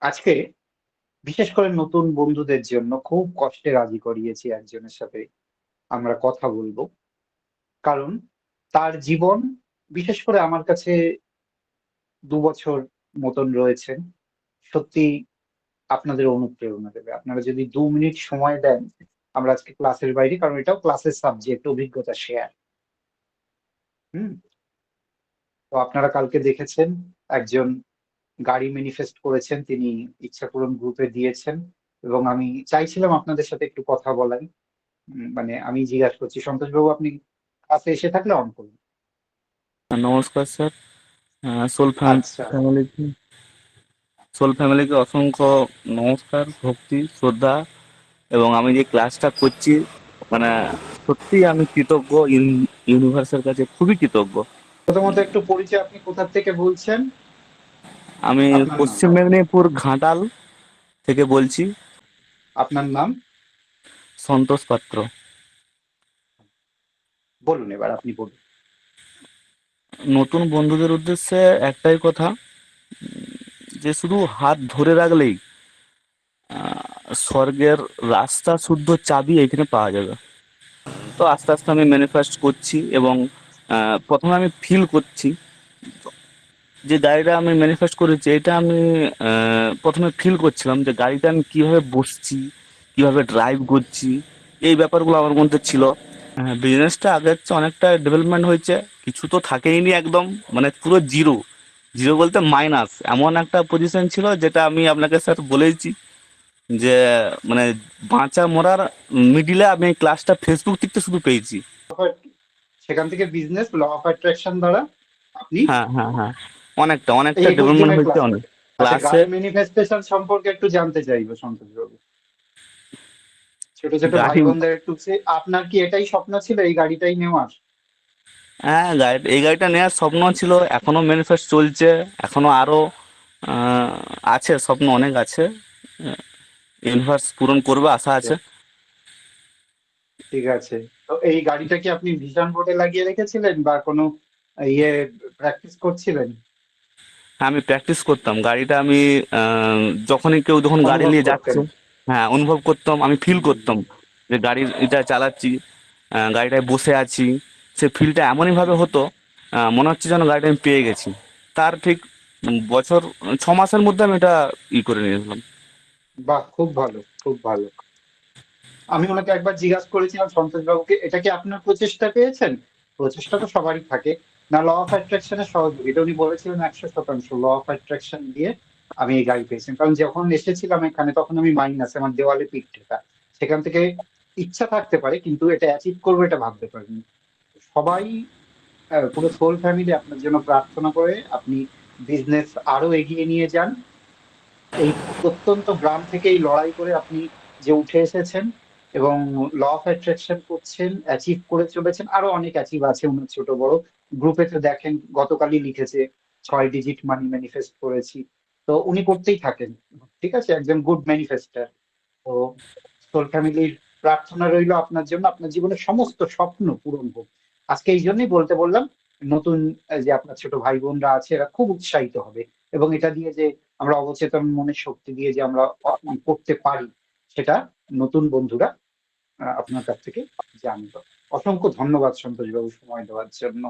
আজকে বিশেষ করে নতুন বন্ধুদের জন্য খুব কষ্টে রাজি করিয়েছি একজনের সাথে আমরা কথা বলবো। কারণ তার জীবন বিশেষ করে আমার কাছে ২ বছর মতন রয়েছেন। সত্যি আপনাদের অনুপ্রেরণা দেবে। আপনারা যদি ২ মিনিট সময় দেন, আমরা আজকে ক্লাসের বাইরে, কারণ এটাও ক্লাসের সাবজেক্ট, অভিজ্ঞতা শেয়ার। হুম। তো আপনারা কালকে দেখেছেন একজন গাড়ি ম্যানিফেস্ট করেছেন, তিনি ইচ্ছাপূরণ গ্রুপে দিয়েছেন এবং আমি চাইছিলাম আপনাদের সাথে একটু কথা বলাই। মানে আমি জিজ্ঞাসা করছি, সন্তোষ বাবু আপনি ক্লাসে এসে থাকলে অন করুন। নমস্কার স্যার। সোল আচ্ছা, ফ্যামিলিকে সোল ফ্যামিলিকে অসংখ্য নমস্কার, ভক্তি, শ্রদ্ধা। এবং আমি যে ক্লাসটা করছি, মানে সত্যিই আমি কৃতজ্ঞ, ইউনিভার্সের কাছে খুবই কৃতজ্ঞ। প্রথমত একটু পরিচয়, আপনি কোথা থেকে বলছেন? আমি আপনার নাম। পশ্চিম মেদিনীপুর ঘাটাল থেকে বলছি। আপনার নাম সন্তোষ পাত্র। বলুন, এবার আপনি বলুন। নতুন বন্ধুদের উদ্দেশ্যে একটাই কথা, যে শুধু হাত ধরে রাখলেই স্বর্গের রাস্তা শুদ্ধ চাবি এখানে পাওয়া যাবে। তো আস্তে আস্তে আমি ম্যানিফেস্ট করছি এবং প্রথমে আমি ফিল করছি যে গাড়িটা আমি ম্যানিফেস্ট করেছি, এটা আমি প্রথমে ফিল করছিলাম যে গাড়িটা আমি কিভাবে বসছি, কিভাবে ড্রাইভ করছি, এই ব্যাপারগুলো আমার মধ্যে ছিল। বিজনেসটা আগের চেয়ে অনেকটা ডেভেলপমেন্ট হয়েছে। কিছু তো থাকেইনি একদম, মানে পুরো জিরো, জিরো বলতে মাইনাস, এমন একটা পজিশন ছিল যেটা আমি আপনাকে স্যার বলেইছি যে মানে বাঁচা মরার মিডিলে আমি এই ক্লাসটা ফেসবুক থেকে শুধু পেয়েছি। সেখান থেকে বিজনেস ল অফ অ্যাট্রাকশন দ্বারা আপনি হ্যাঁ, হ্যাঁ, হ্যাঁ, অনেকটা অনেকটা এই ২১ ডেভেলপমেন্ট দিনের হয়েছে ক্লাস অনেক থেকে। আচ্ছা, ক্লাসে। গাড়ি ম্যানিফেস্টেশন সম্পর্কে একটু জানতে চাইবো সন্তোষ বাবু। ছোট ছোট ভাই গাড়ি, বোনদের একটু আপনার কি এটাই স্বপ্ন ছিল, এই গাড়িটাই নেওয়ার? হ্যাঁ, এই গাড়িটা নেওয়ার স্বপ্ন ছিল, এখনো ম্যানিফেস্ট চলছে, এখনো আরো আহ, আছে, স্বপ্ন অনেক আছে। ইউনিভার্স পূরণ করবে, আশা আছে। ঠিক আছে। তো এই গাড়িটা কি আপনি ভিশন বোর্ডে লাগিয়ে রেখেছিলেন বা কোনো ইয়ে প্র্যাকটিস করছিলেন? হ্যাঁ, আমি প্র্যাকটিস করতাম গাড়িটা। আমি আহ, যখনই কেউ যখন গাড়ি অনুভব নিয়ে করতেন? যাচ্ছে, হ্যাঁ, অনুভব করতাম, আমি ফিল হুম, করতাম যে গাড়ি এটা চালাচ্ছি, গাড়িটায় বসে আছি। সে ফিলটা এমনই ভাবে হতো, মনে হচ্ছে যেন গাড়িটা আমি পেয়ে গেছি। তার ঠিক বছর 6 মাসের মধ্যে আমি এটা করে নিয়েছিলাম। বাহ, খুব ভালো, খুব ভালো। আমি ওনাকে একবার জিজ্ঞাসা করেছিলাম, সন্তোষ বাবুকে, এটা কি আপনার প্রচেষ্টা পেয়েছেন? প্রচেষ্টা তো সবারই থাকে না, ল অফ অ্যাট্রাকশনের সহযোগিতা। উনি বলেছিলেন ১০০% ল অফ অ্যাট্রাকশন দিয়ে আমি এই গাড়ি পেয়েছি। কারণ যখন এসেছিলাম এখানে তখন আমি মাইনাস, আমার দেওয়ালে পিঠ ঠেকা। সেখান থেকে ইচ্ছা থাকতে পারে কিন্তু এটা অ্যাচিভ করবো এটা ভাবতে পারিনি। সবাই, পুরো সোল ফ্যামিলি আপনার জন্য প্রার্থনা করে আপনি বিজনেস আরো এগিয়ে নিয়ে যান। এই প্রত্যন্ত গ্রাম থেকে এই লড়াই করে আপনি যে উঠে এসেছেন এবং ল অফ অ্যাট্রাকশন করছেন, অ্যাচিভ করে চলেছেন। আরো অনেক অ্যাচিভ আছে উনার, ছোট বড়। গ্রুপে তো দেখেন গতকালই লিখেছে ৬ ডিজিট মানি ম্যানিফেস্ট করেছি। তো উনি করতেই থাকেন। ঠিক আছে, একজন গুড ম্যানিফেস্টার। তো সোল ফ্যামিলির প্রার্থনা রইল আপনার জন্য, আপনার জীবনের সমস্ত স্বপ্ন পূরণ হোক। আজকে এই জন্যই বলতে বললাম, নতুন যে আপনার ছোট ভাই বোনরা আছে এরা খুব উৎসাহিত হবে এবং এটা দিয়ে যে আমরা অবচেতন মনের শক্তি দিয়ে যে আমরা করতে পারি, সেটা নতুন বন্ধুরা আপনার কাছ থেকে জানলো। অসংখ্য ধন্যবাদ সন্তোষ বাবু সময় দেওয়ার জন্য।